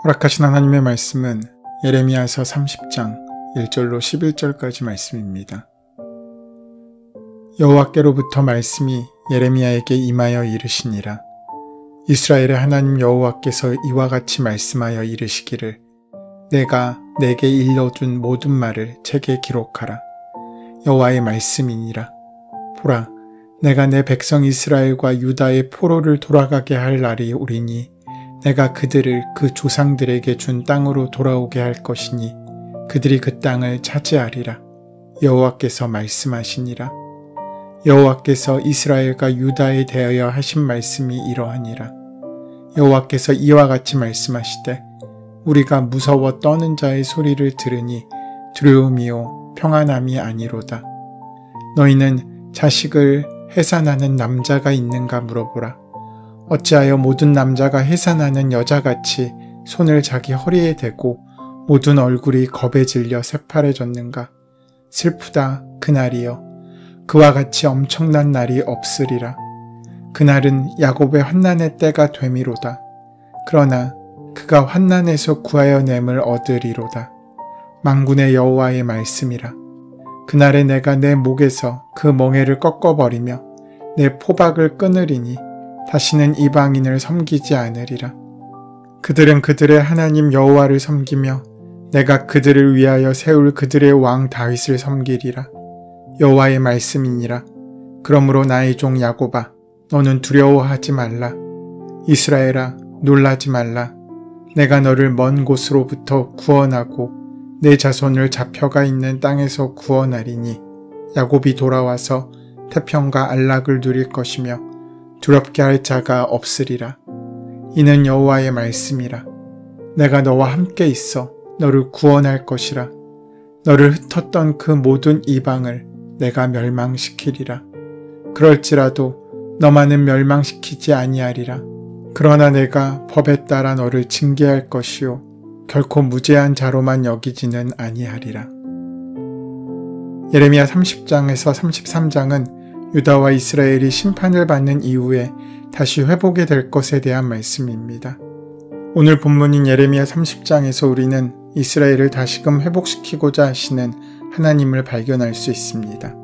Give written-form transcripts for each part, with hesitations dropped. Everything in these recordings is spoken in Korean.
허락하신 하나님의 말씀은 예레미야서 30장 1절로 11절까지 말씀입니다. 여호와께로부터 말씀이 예레미야에게 임하여 이르시니라. 이스라엘의 하나님 여호와께서 이와 같이 말씀하여 이르시기를 내가 내게 일러준 모든 말을 책에 기록하라. 여호와의 말씀이니라. 보라, 내가 내 백성 이스라엘과 유다의 포로를 돌아가게 할 날이 오리니 내가 그들을 그 조상들에게 준 땅으로 돌아오게 할 것이니 그들이 그 땅을 차지하리라. 여호와께서 말씀하시니라. 여호와께서 이스라엘과 유다에 대하여 하신 말씀이 이러하니라. 여호와께서 이와 같이 말씀하시되 우리가 무서워 떠는 자의 소리를 들으니 두려움이요 평안함이 아니로다. 너희는 자식을 해산하는 남자가 있는가 물어보라. 어찌하여 모든 남자가 해산하는 여자같이 손을 자기 허리에 대고 모든 얼굴이 겁에 질려 새파래졌는가. 슬프다 그날이여. 그와 같이 엄청난 날이 없으리라. 그날은 야곱의 환난의 때가 되미로다. 그러나 그가 환난에서 구하여 냄을 얻으리로다. 만군의 여호와의 말씀이라. 그날에 내가 내 목에서 그 멍에를 꺾어버리며 내 포박을 끊으리니 다시는 이방인을 섬기지 않으리라. 그들은 그들의 하나님 여호와를 섬기며 내가 그들을 위하여 세울 그들의 왕 다윗을 섬기리라. 여호와의 말씀이니라. 그러므로 나의 종 야곱아, 너는 두려워하지 말라. 이스라엘아, 놀라지 말라. 내가 너를 먼 곳으로부터 구원하고 내 자손을 잡혀가 있는 땅에서 구원하리니 야곱이 돌아와서 태평과 안락을 누릴 것이며 두렵게 할 자가 없으리라. 이는 여호와의 말씀이라. 내가 너와 함께 있어 너를 구원할 것이라. 너를 흩었던 그 모든 이방을 내가 멸망시키리라. 그럴지라도 너만은 멸망시키지 아니하리라. 그러나 내가 법에 따라 너를 징계할 것이요 결코 무죄한 자로만 여기지는 아니하리라. 예레미야 30장에서 33장은 유다와 이스라엘이 심판을 받는 이후에 다시 회복이 될 것에 대한 말씀입니다. 오늘 본문인 예레미야 30장에서 우리는 이스라엘을 다시금 회복시키고자 하시는 하나님을 발견할 수 있습니다.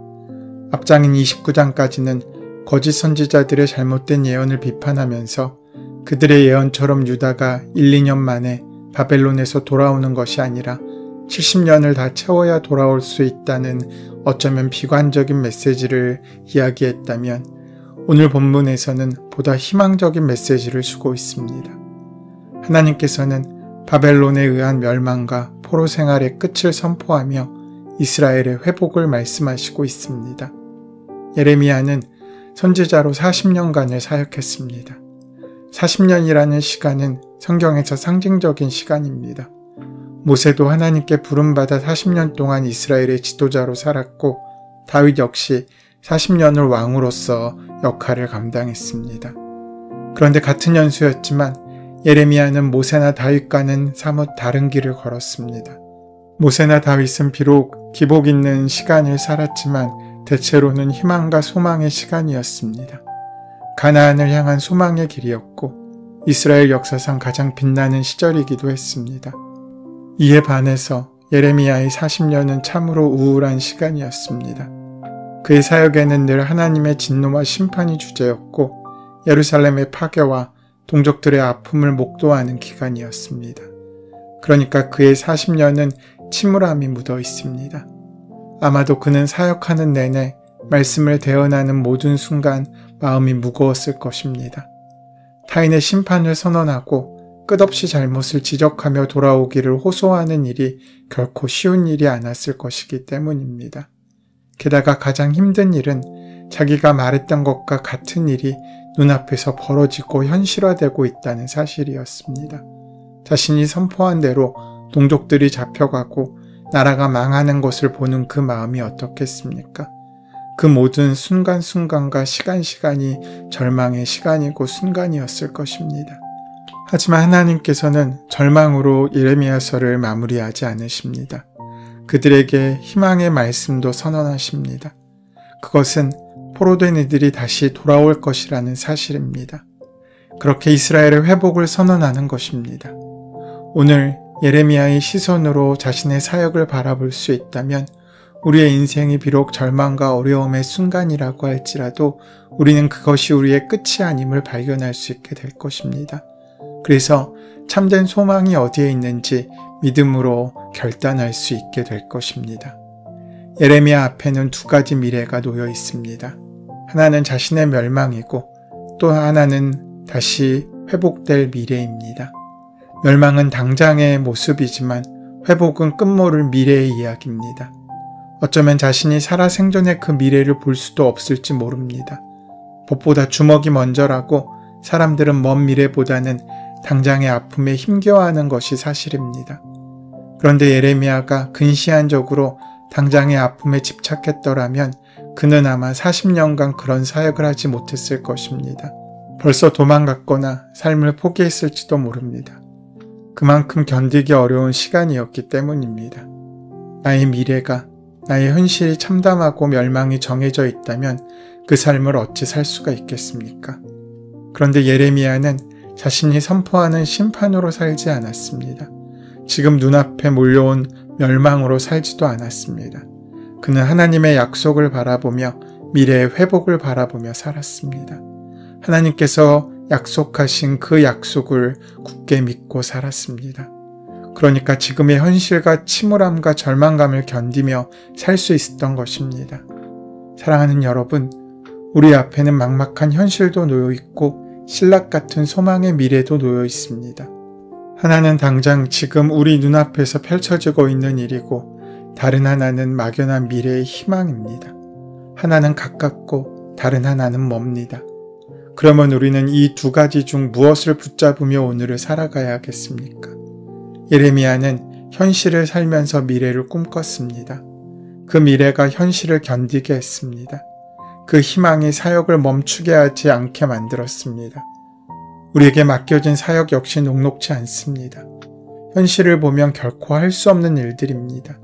앞장인 29장까지는 거짓 선지자들의 잘못된 예언을 비판하면서 그들의 예언처럼 유다가 1, 2년 만에 바벨론에서 돌아오는 것이 아니라 70년을 다 채워야 돌아올 수 있다는 어쩌면 비관적인 메시지를 이야기했다면 오늘 본문에서는 보다 희망적인 메시지를 주고 있습니다. 하나님께서는 바벨론에 의한 멸망과 포로 생활의 끝을 선포하며 이스라엘의 회복을 말씀하시고 있습니다. 예레미야는 선지자로 40년간을 사역했습니다. 40년이라는 시간은 성경에서 상징적인 시간입니다. 모세도 하나님께 부름받아 40년 동안 이스라엘의 지도자로 살았고 다윗 역시 40년을 왕으로서 역할을 감당했습니다. 그런데 같은 연수였지만 예레미야는 모세나 다윗과는 사뭇 다른 길을 걸었습니다. 모세나 다윗은 비록 기복 있는 시간을 살았지만 대체로는 희망과 소망의 시간이었습니다. 가나안을 향한 소망의 길이었고 이스라엘 역사상 가장 빛나는 시절이기도 했습니다. 이에 반해서 예레미야의 40년은 참으로 우울한 시간이었습니다. 그의 사역에는 늘 하나님의 진노와 심판이 주제였고 예루살렘의 파괴와 동족들의 아픔을 목도하는 기간이었습니다. 그러니까 그의 40년은 침울함이 묻어 있습니다. 아마도 그는 사역하는 내내 말씀을 대언하는 모든 순간 마음이 무거웠을 것입니다. 타인의 심판을 선언하고 끝없이 잘못을 지적하며 돌아오기를 호소하는 일이 결코 쉬운 일이 않았을 것이기 때문입니다. 게다가 가장 힘든 일은 자기가 말했던 것과 같은 일이 눈앞에서 벌어지고 현실화되고 있다는 사실이었습니다. 자신이 선포한 대로 동족들이 잡혀가고 나라가 망하는 것을 보는 그 마음이 어떻겠습니까? 그 모든 순간순간과 시간이 절망의 시간이고 순간이었을 것입니다. 하지만 하나님께서는 절망으로 예레미야서를 마무리하지 않으십니다. 그들에게 희망의 말씀도 선언하십니다. 그것은 포로된 이들이 다시 돌아올 것이라는 사실입니다. 그렇게 이스라엘의 회복을 선언하는 것입니다. 오늘 예레미야의 시선으로 자신의 사역을 바라볼 수 있다면 우리의 인생이 비록 절망과 어려움의 순간이라고 할지라도 우리는 그것이 우리의 끝이 아님을 발견할 수 있게 될 것입니다. 그래서 참된 소망이 어디에 있는지 믿음으로 결단할 수 있게 될 것입니다. 예레미야 앞에는 두 가지 미래가 놓여 있습니다. 하나는 자신의 멸망이고 또 하나는 다시 회복될 미래입니다. 멸망은 당장의 모습이지만 회복은 끝모를 미래의 이야기입니다. 어쩌면 자신이 살아 생전에 그 미래를 볼 수도 없을지 모릅니다. 법보다 주먹이 먼저라고 사람들은 먼 미래보다는 당장의 아픔에 힘겨워하는 것이 사실입니다. 그런데 예레미야가 근시안적으로 당장의 아픔에 집착했더라면 그는 아마 40년간 그런 사역을 하지 못했을 것입니다. 벌써 도망갔거나 삶을 포기했을지도 모릅니다. 그만큼 견디기 어려운 시간이었기 때문입니다. 나의 미래가, 나의 현실이 참담하고 멸망이 정해져 있다면 그 삶을 어찌 살 수가 있겠습니까? 그런데 예레미야는 자신이 선포하는 심판으로 살지 않았습니다. 지금 눈앞에 몰려온 멸망으로 살지도 않았습니다. 그는 하나님의 약속을 바라보며 미래의 회복을 바라보며 살았습니다. 하나님께서 약속하신 그 약속을 굳게 믿고 살았습니다. 그러니까 지금의 현실과 침울함과 절망감을 견디며 살 수 있었던 것입니다. 사랑하는 여러분, 우리 앞에는 막막한 현실도 놓여 있고 신락 같은 소망의 미래도 놓여 있습니다. 하나는 당장 지금 우리 눈앞에서 펼쳐지고 있는 일이고 다른 하나는 막연한 미래의 희망입니다. 하나는 가깝고 다른 하나는 멉니다. 그러면 우리는 이 두 가지 중 무엇을 붙잡으며 오늘을 살아가야 하겠습니까? 예레미야는 현실을 살면서 미래를 꿈꿨습니다. 그 미래가 현실을 견디게 했습니다. 그 희망이 사역을 멈추게 하지 않게 만들었습니다. 우리에게 맡겨진 사역 역시 녹록지 않습니다. 현실을 보면 결코 할 수 없는 일들입니다.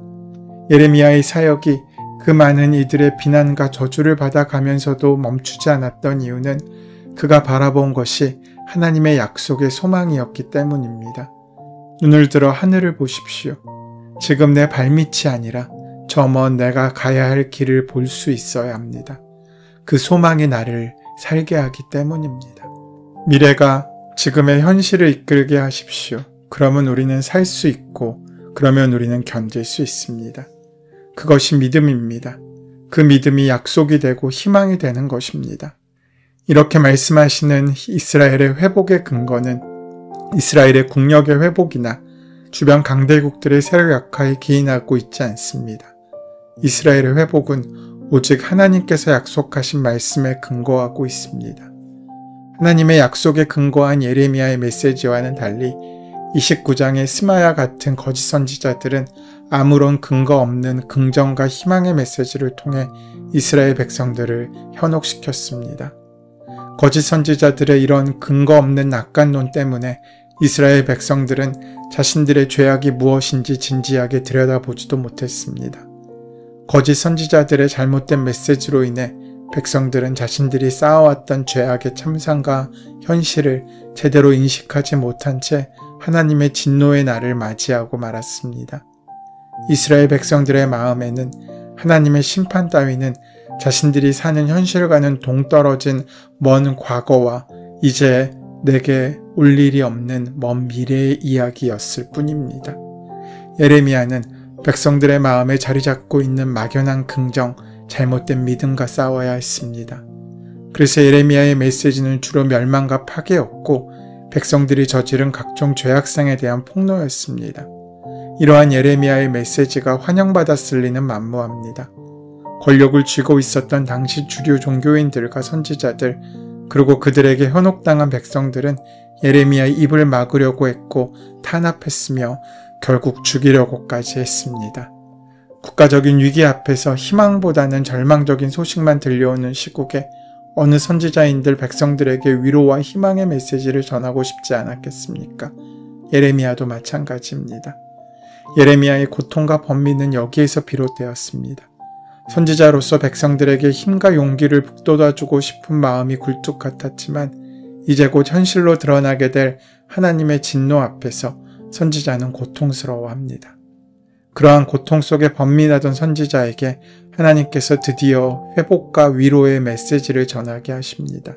예레미야의 사역이 그 많은 이들의 비난과 저주를 받아가면서도 멈추지 않았던 이유는 그가 바라본 것이 하나님의 약속의 소망이었기 때문입니다. 눈을 들어 하늘을 보십시오. 지금 내 발밑이 아니라 저 먼 내가 가야 할 길을 볼 수 있어야 합니다. 그 소망이 나를 살게 하기 때문입니다. 미래가 지금의 현실을 이끌게 하십시오. 그러면 우리는 살 수 있고 그러면 우리는 견딜 수 있습니다. 그것이 믿음입니다. 그 믿음이 약속이 되고 희망이 되는 것입니다. 이렇게 말씀하시는 이스라엘의 회복의 근거는 이스라엘의 국력의 회복이나 주변 강대국들의 세력 약화에 기인하고 있지 않습니다. 이스라엘의 회복은 오직 하나님께서 약속하신 말씀에 근거하고 있습니다. 하나님의 약속에 근거한 예레미야의 메시지와는 달리 29장의 스마야 같은 거짓 선지자들은 아무런 근거 없는 긍정과 희망의 메시지를 통해 이스라엘 백성들을 현혹시켰습니다. 거짓 선지자들의 이런 근거 없는 낙관론 때문에 이스라엘 백성들은 자신들의 죄악이 무엇인지 진지하게 들여다보지도 못했습니다. 거짓 선지자들의 잘못된 메시지로 인해 백성들은 자신들이 쌓아왔던 죄악의 참상과 현실을 제대로 인식하지 못한 채 하나님의 진노의 날을 맞이하고 말았습니다. 이스라엘 백성들의 마음에는 하나님의 심판 따위는 자신들이 사는 현실과는 동떨어진 먼 과거와 이제 내게 올 일이 없는 먼 미래의 이야기였을 뿐입니다. 예레미야는 백성들의 마음에 자리 잡고 있는 막연한 긍정, 잘못된 믿음과 싸워야 했습니다. 그래서 예레미야의 메시지는 주로 멸망과 파괴였고 백성들이 저지른 각종 죄악상에 대한 폭로였습니다. 이러한 예레미야의 메시지가 환영받았을 리는 만무합니다. 권력을 쥐고 있었던 당시 주류 종교인들과 선지자들 그리고 그들에게 현혹당한 백성들은 예레미야의 입을 막으려고 했고 탄압했으며 결국 죽이려고까지 했습니다. 국가적인 위기 앞에서 희망보다는 절망적인 소식만 들려오는 시국에 어느 선지자인들 백성들에게 위로와 희망의 메시지를 전하고 싶지 않았겠습니까? 예레미야도 마찬가지입니다. 예레미야의 고통과 번민은 여기에서 비롯되었습니다. 선지자로서 백성들에게 힘과 용기를 북돋아주고 싶은 마음이 굴뚝 같았지만 이제 곧 현실로 드러나게 될 하나님의 진노 앞에서 선지자는 고통스러워합니다. 그러한 고통 속에 번민하던 선지자에게 하나님께서 드디어 회복과 위로의 메시지를 전하게 하십니다.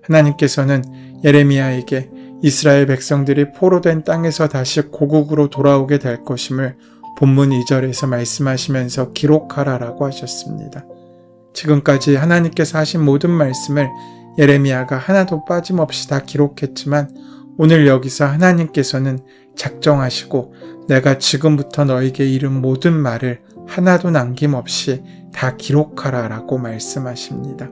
하나님께서는 예레미야에게 이스라엘 백성들이 포로된 땅에서 다시 고국으로 돌아오게 될 것임을 본문 2절에서 말씀하시면서 기록하라라고 하셨습니다. 지금까지 하나님께서 하신 모든 말씀을 예레미야가 하나도 빠짐없이 다 기록했지만 오늘 여기서 하나님께서는 작정하시고 내가 지금부터 너에게 이른 모든 말을 하나도 남김없이 다 기록하라라고 말씀하십니다.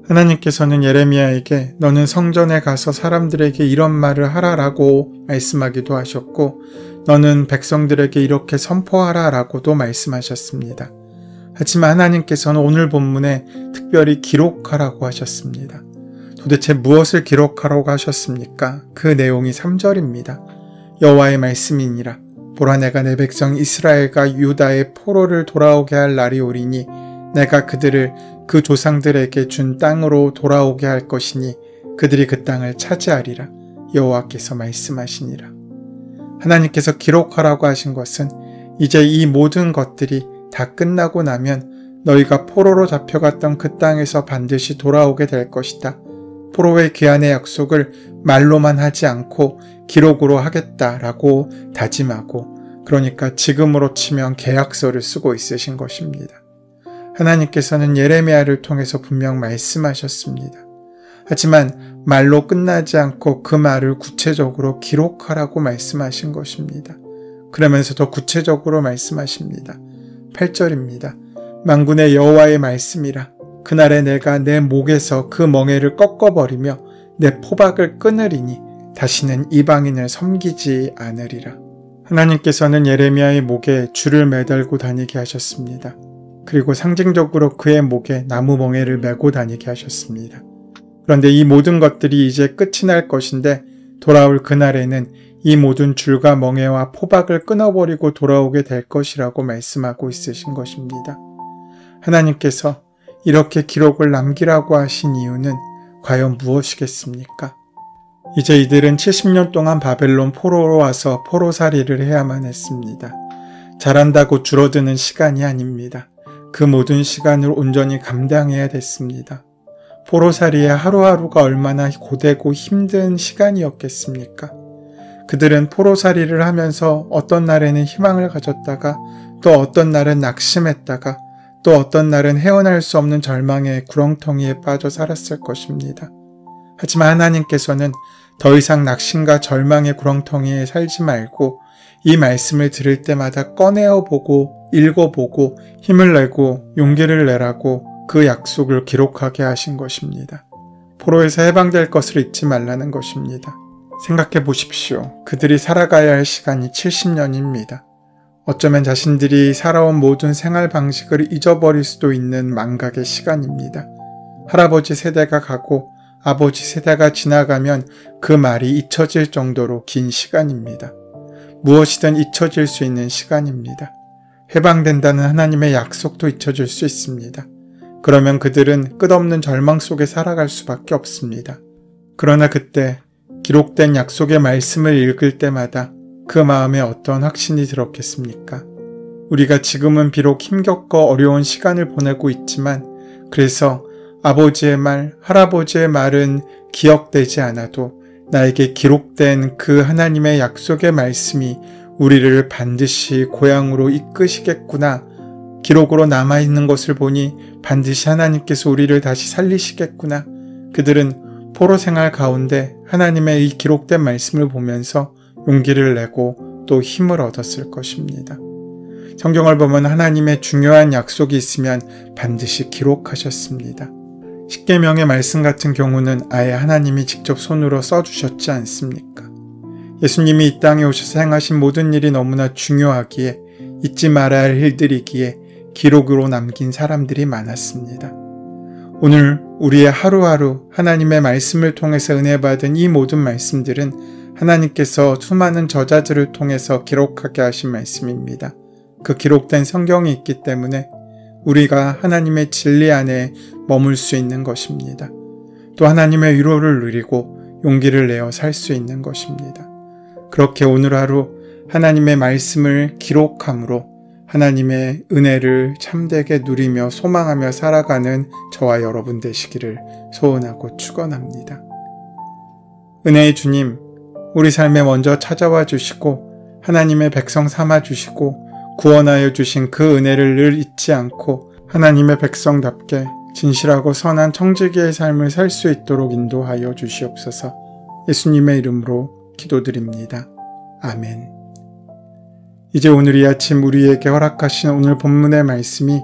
하나님께서는 예레미야에게 너는 성전에 가서 사람들에게 이런 말을 하라라고 말씀하기도 하셨고 너는 백성들에게 이렇게 선포하라라고도 말씀하셨습니다. 하지만 하나님께서는 오늘 본문에 특별히 기록하라고 하셨습니다. 도대체 무엇을 기록하라고 하셨습니까? 그 내용이 3절입니다. 여호와의 말씀이니라. 보라 내가 내 백성 이스라엘과 유다의 포로를 돌아오게 할 날이 오리니 내가 그들을 그 조상들에게 준 땅으로 돌아오게 할 것이니 그들이 그 땅을 차지하리라. 여호와께서 말씀하시니라. 하나님께서 기록하라고 하신 것은 이제 이 모든 것들이 다 끝나고 나면 너희가 포로로 잡혀갔던 그 땅에서 반드시 돌아오게 될 것이다. 포로의 귀환의 약속을 말로만 하지 않고 기록으로 하겠다라고 다짐하고 그러니까 지금으로 치면 계약서를 쓰고 있으신 것입니다. 하나님께서는 예레미야를 통해서 분명 말씀하셨습니다. 하지만 말로 끝나지 않고 그 말을 구체적으로 기록하라고 말씀하신 것입니다. 그러면서 더 구체적으로 말씀하십니다. 8절입니다. 만군의 여호와의 말씀이라. 그날에 내가 내 목에서 그 멍에를 꺾어버리며 내 포박을 끊으리니 다시는 이방인을 섬기지 않으리라. 하나님께서는 예레미야의 목에 줄을 매달고 다니게 하셨습니다. 그리고 상징적으로 그의 목에 나무 멍에를 메고 다니게 하셨습니다. 그런데 이 모든 것들이 이제 끝이 날 것인데 돌아올 그날에는 이 모든 줄과 멍에와 포박을 끊어버리고 돌아오게 될 것이라고 말씀하고 있으신 것입니다. 하나님께서 이렇게 기록을 남기라고 하신 이유는 과연 무엇이겠습니까? 이제 이들은 70년 동안 바벨론 포로로 와서 포로살이를 해야만 했습니다. 잘한다고 줄어드는 시간이 아닙니다. 그 모든 시간을 온전히 감당해야 됐습니다. 포로살이의 하루하루가 얼마나 고되고 힘든 시간이었겠습니까? 그들은 포로살이를 하면서 어떤 날에는 희망을 가졌다가 또 어떤 날은 낙심했다가 또 어떤 날은 헤어날 수 없는 절망의 구렁텅이에 빠져 살았을 것입니다. 하지만 하나님께서는 더 이상 낙심과 절망의 구렁텅이에 살지 말고 이 말씀을 들을 때마다 꺼내어보고 읽어보고 힘을 내고 용기를 내라고 그 약속을 기록하게 하신 것입니다. 포로에서 해방될 것을 잊지 말라는 것입니다. 생각해 보십시오. 그들이 살아가야 할 시간이 70년입니다. 어쩌면 자신들이 살아온 모든 생활 방식을 잊어버릴 수도 있는 망각의 시간입니다. 할아버지 세대가 가고 아버지 세대가 지나가면 그 말이 잊혀질 정도로 긴 시간입니다. 무엇이든 잊혀질 수 있는 시간입니다. 해방된다는 하나님의 약속도 잊혀질 수 있습니다. 그러면 그들은 끝없는 절망 속에 살아갈 수밖에 없습니다. 그러나 그때 기록된 약속의 말씀을 읽을 때마다 그 마음에 어떤 확신이 들었겠습니까? 우리가 지금은 비록 힘겹고 어려운 시간을 보내고 있지만 그래서 아버지의 말, 할아버지의 말은 기억되지 않아도 나에게 기록된 그 하나님의 약속의 말씀이 우리를 반드시 고향으로 이끄시겠구나. 기록으로 남아있는 것을 보니 반드시 하나님께서 우리를 다시 살리시겠구나. 그들은 포로 생활 가운데 하나님의 이 기록된 말씀을 보면서 용기를 내고 또 힘을 얻었을 것입니다. 성경을 보면 하나님의 중요한 약속이 있으면 반드시 기록하셨습니다. 십계명의 말씀 같은 경우는 아예 하나님이 직접 손으로 써주셨지 않습니까? 예수님이 이 땅에 오셔서 행하신 모든 일이 너무나 중요하기에 잊지 말아야 할 일들이기에 기록으로 남긴 사람들이 많았습니다. 오늘 우리의 하루하루 하나님의 말씀을 통해서 은혜 받은 이 모든 말씀들은 하나님께서 수많은 저자들을 통해서 기록하게 하신 말씀입니다. 그 기록된 성경이 있기 때문에 우리가 하나님의 진리 안에 머물 수 있는 것입니다. 또 하나님의 위로를 누리고 용기를 내어 살 수 있는 것입니다. 그렇게 오늘 하루 하나님의 말씀을 기록함으로 하나님의 은혜를 참되게 누리며 소망하며 살아가는 저와 여러분 되시기를 소원하고 축원합니다. 은혜의 주님, 우리 삶에 먼저 찾아와 주시고 하나님의 백성 삼아 주시고 구원하여 주신 그 은혜를 늘 잊지 않고 하나님의 백성답게 진실하고 선한 청지기의 삶을 살 수 있도록 인도하여 주시옵소서. 예수님의 이름으로 기도드립니다. 아멘. 이제 오늘 이 아침 우리에게 허락하신 오늘 본문의 말씀이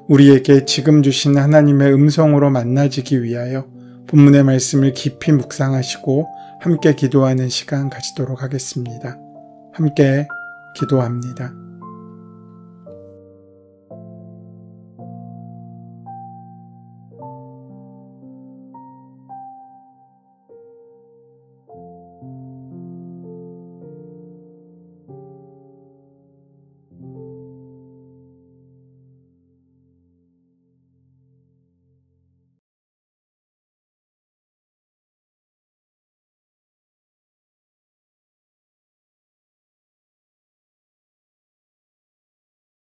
우리에게 지금 주신 하나님의 음성으로 만나지기 위하여 본문의 말씀을 깊이 묵상하시고 함께 기도하는 시간 가지도록 하겠습니다. 함께 기도합니다.